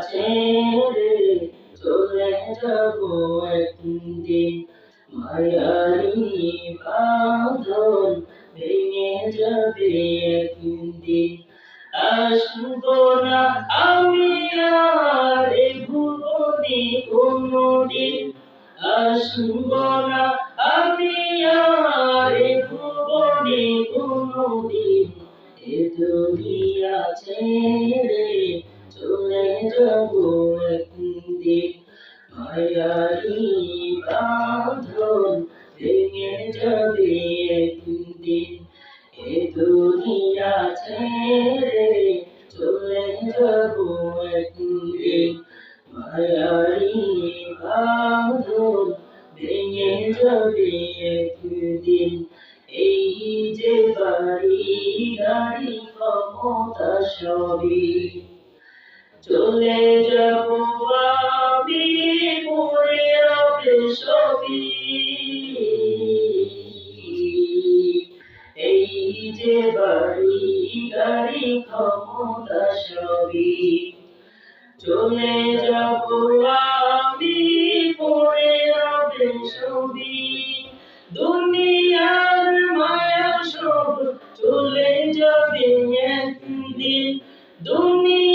ছেড়ে চলে যাব একদিন, মায়ারি বাঁধন ভেঙে যাবে একদিন। আসবো না আমি আর এ ভুবনে কোনদিন, আসবো না আমি আর এ ভুবনে কোনদিন, এ দুনিয়া ছেড়ে চলে যাব একদিন, মায়ারি বাঁধন ভেঙে যাবে একদিন, এ দুনিয়া ছেড়ে চলে যাব একদিন, মায়ারি বাঁধন ভেঙে যাবে একদিন। এই যে বাড়ি গাড়ি ক্ষমতা সবই চলে যাব আমি, পড়ে রবে সবই। এই যে বাড়ি গাড়ি ক্ষমতা সবই চলে যাব আমি, পড়ে রবে সবই। দুনিয়ার মায়া সব চলে যাবে একদিন, দুনিয়া